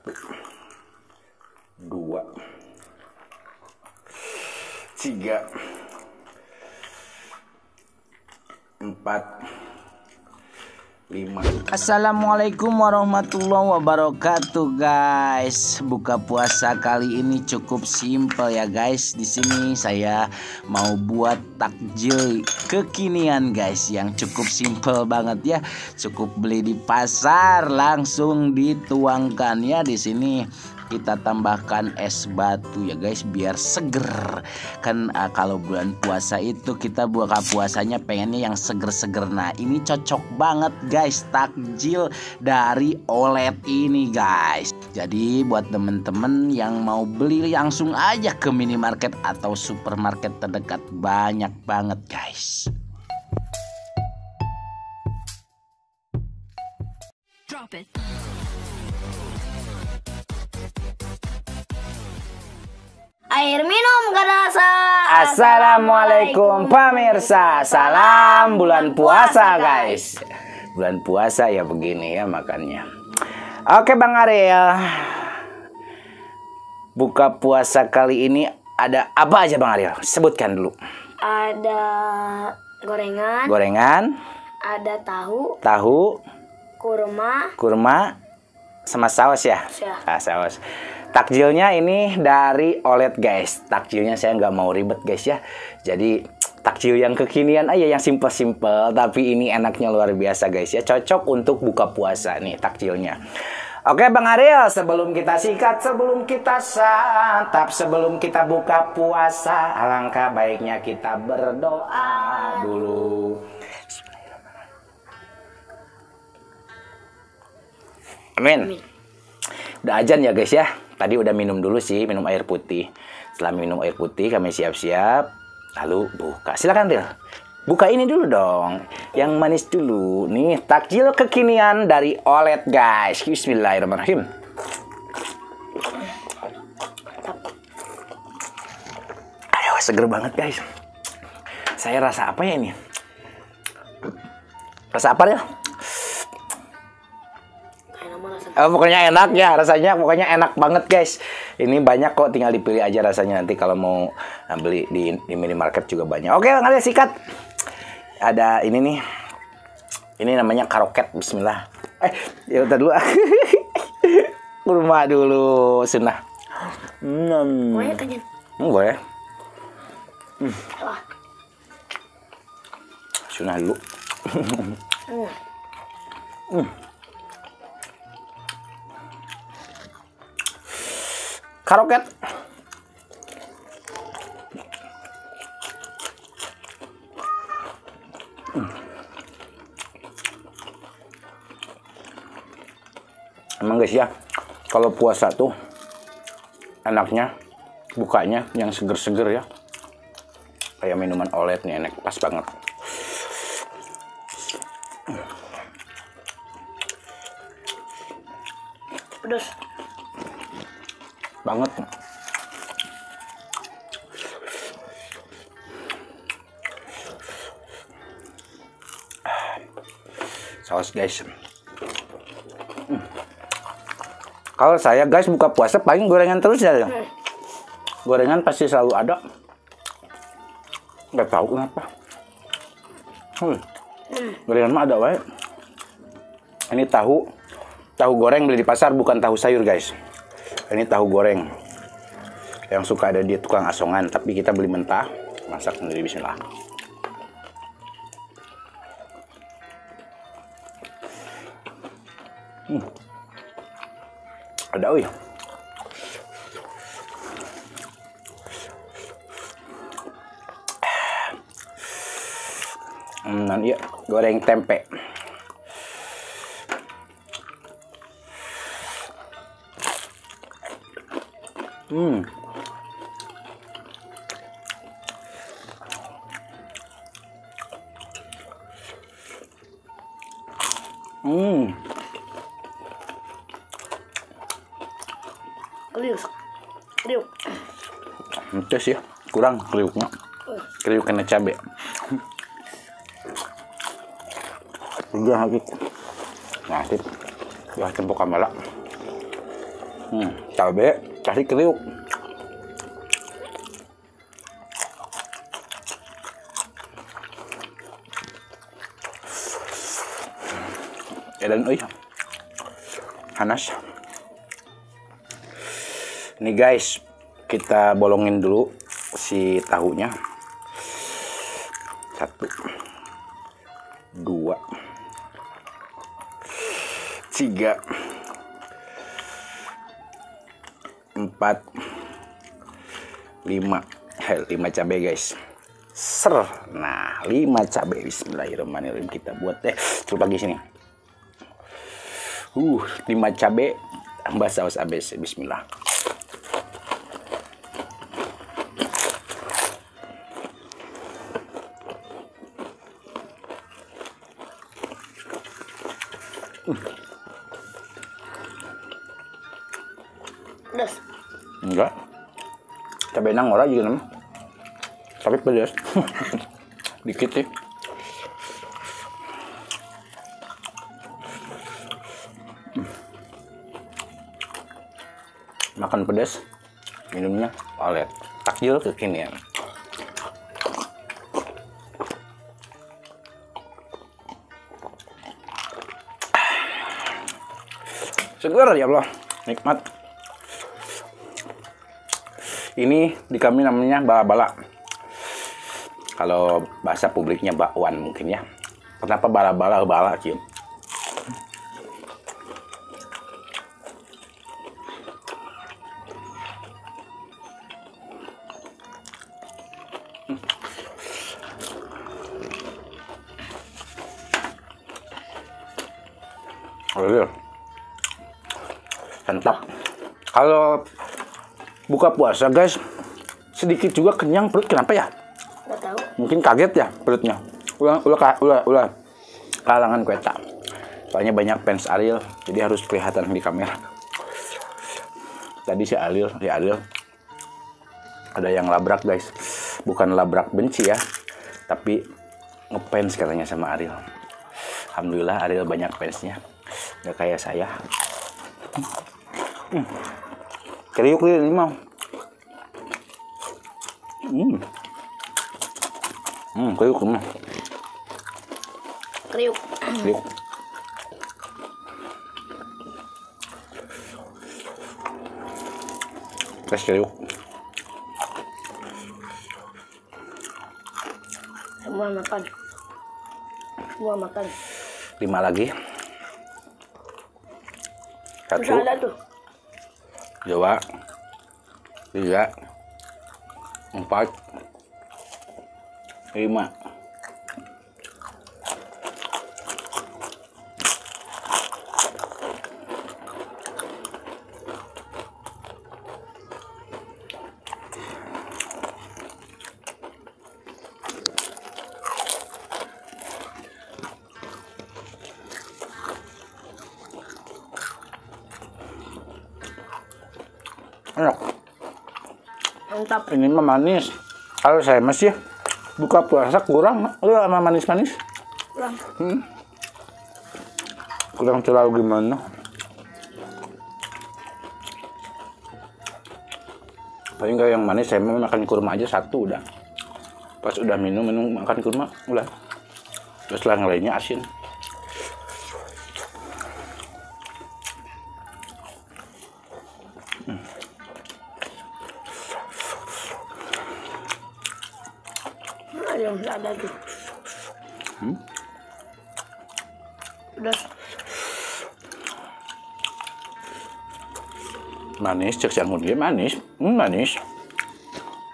2, 3, 4, 5. Assalamualaikum warahmatullahi wabarakatuh, guys. Buka puasa kali ini cukup simpel ya, guys. Di sini saya mau buat takjil kekinian, guys, yang cukup simpel banget ya. Cukup beli di pasar, langsung dituangkan ya. Di sini kita tambahkan es batu ya, guys, biar seger. Kan kalau bulan puasa itu kita buka puasanya pengennya yang seger-seger. Nah, ini cocok banget, guys, takjil dari OLED ini, guys. Jadi buat temen-temen yang mau beli langsung aja ke minimarket atau supermarket terdekat, banyak banget, guys. Drop it. Air minum gak rasa. Assalamualaikum pemirsa. Salam bulan puasa, guys. Bulan puasa ya begini ya makannya. Oke Bang Ariel, buka puasa kali ini ada apa aja Bang Ariel? Sebutkan dulu. Ada gorengan. Gorengan. Ada tahu. Tahu. Kurma. Kurma. Sama saus ya? Ya. Saus. Takjilnya ini dari OLED, guys. Takjilnya saya nggak mau ribet, guys ya. Jadi takjil yang kekinian aja, yang simple-simple. Tapi ini enaknya luar biasa, guys ya. Cocok untuk buka puasa nih takjilnya. Oke Bang Ariel, sebelum kita sikat, sebelum kita santap, sebelum kita buka puasa, alangkah baiknya kita berdoa dulu. Amin. Udah azan ya, guys ya. Tadi udah minum dulu sih, minum air putih. Setelah minum air putih kami siap-siap, lalu buka. Silakan Ril, buka ini dulu dong, yang manis dulu. Nih takjil kekinian dari OLED, guys. Bismillahirrahmanirrahim. Aduh, seger banget, guys. Saya rasa apa ya ini? Rasa apa Ril? Pokoknya enak ya rasanya, pokoknya enak banget, guys. Ini banyak kok, tinggal dipilih aja rasanya. Nanti kalau mau beli di minimarket juga banyak. Oke, Bang Ariel, sikat. Ada ini nih. Ini namanya karoket. Bismillah. Ya udah dulu. Kurma dulu, sunnah. Boleh tanya. Boleh. Sunnah dulu. Karoket. Emang guys ya, kalau puasa tuh enaknya bukanya yang seger-seger ya. Kayak minuman OLED nih, enak, pas banget. Pedas banget. Saus, guys. Kalau saya, guys, buka puasa paling gorengan terus ya. Gorengan pasti selalu ada. Nggak tahu kenapa. Gorengan mah ada, wae. Ini tahu goreng beli di pasar, bukan tahu sayur, guys. Ini tahu goreng yang suka ada di tukang asongan, tapi kita beli mentah, masak sendiri. Bismillah. Ada, wih. Iya, goreng tempe. Kriuk. Tes ya, kurang kriuknya. Kriuk kena cabai. Udah lagi. Nah, sip. Ya, tempok kamera. Cabai kasih kriuk. Dan panas. Ini guys, kita bolongin dulu si tahunya. 1, 2, 3, 4, 5. 5 cabai guys. Nah, 5 cabai. Bismillahirrahmanirrahim, kita buat deh. Coba lagi sini. 5 cabai tambah saus ABC. Bismillah. Pedas. Enggak. Cabai nang ora juga namanya. Tapi pedas. Dikit sih. Makan pedas, minumnya olet. Takjil kekinian. Segar ya Allah, nikmat. Ini di kami namanya bala-bala. Kalau bahasa publiknya bakwan mungkin ya. Kenapa bala-bala? Bala sih. Santap. Kalau buka puasa guys, sedikit juga kenyang perut. Kenapa ya? Nggak tahu. Mungkin kaget ya perutnya. Ulah kalangan kueta. Soalnya banyak fans Ariel, jadi harus kelihatan di kamera. Tadi si Ariel ada yang labrak guys. Bukan labrak benci ya, tapi ngefans katanya sama Ariel. Alhamdulillah Ariel banyak fansnya, nggak kayak saya. Kriuk ini mau. Kriuk mah. Kriuk. Kriuk. Tes kriuk. Semua makan. Semua makan. 5 lagi. 1, Masih ada tuh. 2, 3, 4, 5. Enak. Mantap. Ini mah manis. Kalau saya masih buka puasa kurang, sama manis-manis. Kurang. Kurang terlalu gimana. Paling nggak yang manis, saya mau makan kurma aja 1 udah. Pas udah minum makan kurma udah. Terus yang lainnya asin. Yang masih ada tuh. Pedas. Manis, cek si Anggun dia manis. Manis.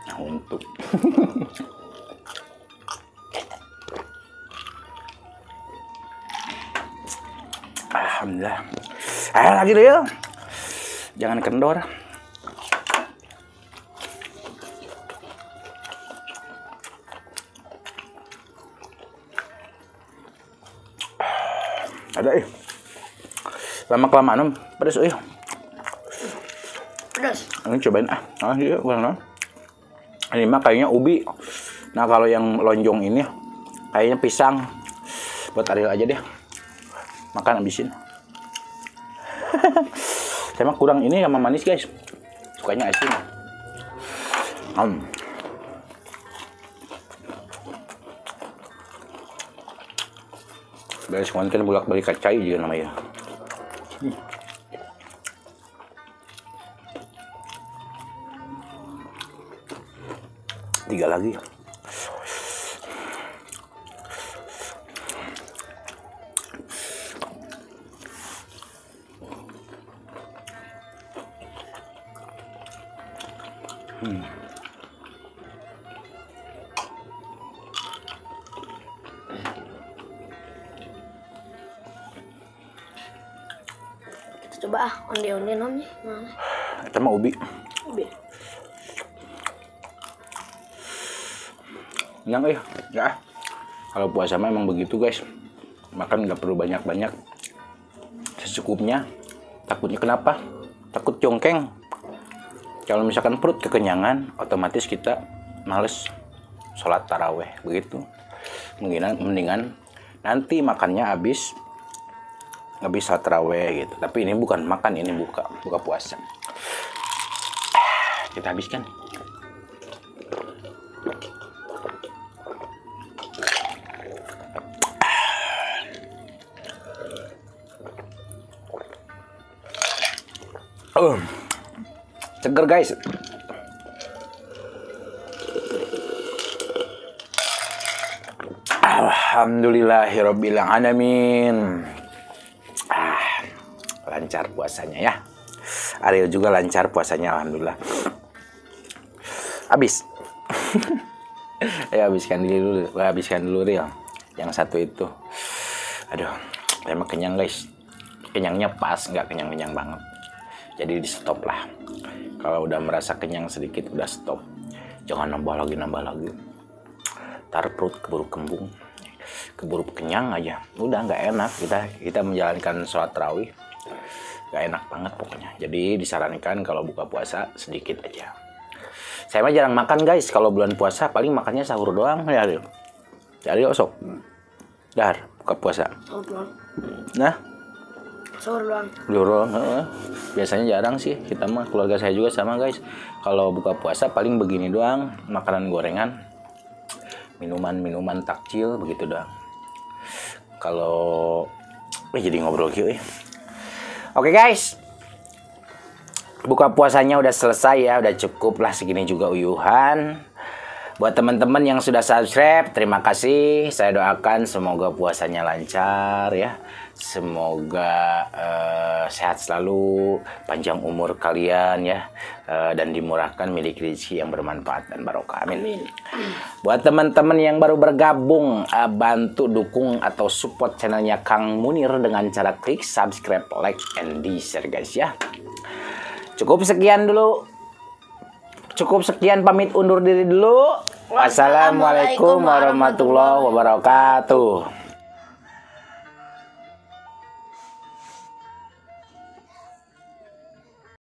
Nah, untuk. Alhamdulillah. Lagi deh ya. Jangan kendor. Ada lama kelamaan pedas Pedas. Ini cobain iya kurang. Ini mah kayaknya ubi. Nah kalau yang lonjong ini kayaknya pisang. Buat Ariel aja deh. Makan habisin. Saya mah kurang ini sama manis guys. Sukanya asin. Beres kan bolak-balik kacai juga namanya. Tiga lagi. Coba onde-onde namanya. Itu mah ubi. Ubi. Yang ya. Kalau puasa mah emang begitu guys. Makan nggak perlu banyak-banyak. Secukupnya. Takutnya kenapa? Takut congkeng. Kalau misalkan perut kekenyangan, otomatis kita males sholat taraweh begitu. Mendingan nanti makannya habis sholat taraweh gitu. Tapi ini bukan makan, ini buka puasa. Kita habiskan. Seger guys. Alhamdulillahirabbil alamin. Lancar puasanya ya. Ariel juga lancar puasanya, alhamdulillah. Habis. Ayo habiskan dulu Riel. Yang satu itu. Aduh, saya mah kenyang guys. Kenyangnya pas, nggak kenyang-kenyang banget. Jadi di stop lah. Kalau udah merasa kenyang sedikit udah stop. Jangan nambah lagi. Ntar perut keburu kembung. Keburu kenyang aja. Udah nggak enak kita menjalankan sholat tarawih. Nggak enak banget pokoknya. Jadi disarankan kalau buka puasa sedikit aja. Saya mah jarang makan guys. Kalau bulan puasa paling makannya sahur doang ya. Jadi osok. Dar buka puasa. Sahur doang. Nah. Sahur doang. Biasanya jarang sih. Kita mah keluarga saya juga sama guys. Kalau buka puasa paling begini doang. Makanan gorengan. Minuman takjil begitu doang. Kalau jadi ngobrol gitu. Oke guys. Buka puasanya udah selesai ya. Udah cukup lah segini juga uyuhan. Buat teman-teman yang sudah subscribe, terima kasih. Saya doakan semoga puasanya lancar ya. Semoga sehat selalu, panjang umur kalian ya, dan dimurahkan milik rezeki yang bermanfaat dan barokah. Amin. Buat teman-teman yang baru bergabung, bantu dukung atau support channelnya Kang Munir dengan cara klik subscribe, like, and di-share guys ya. Cukup sekian pamit undur diri dulu. Wassalamualaikum warahmatullahi wabarakatuh.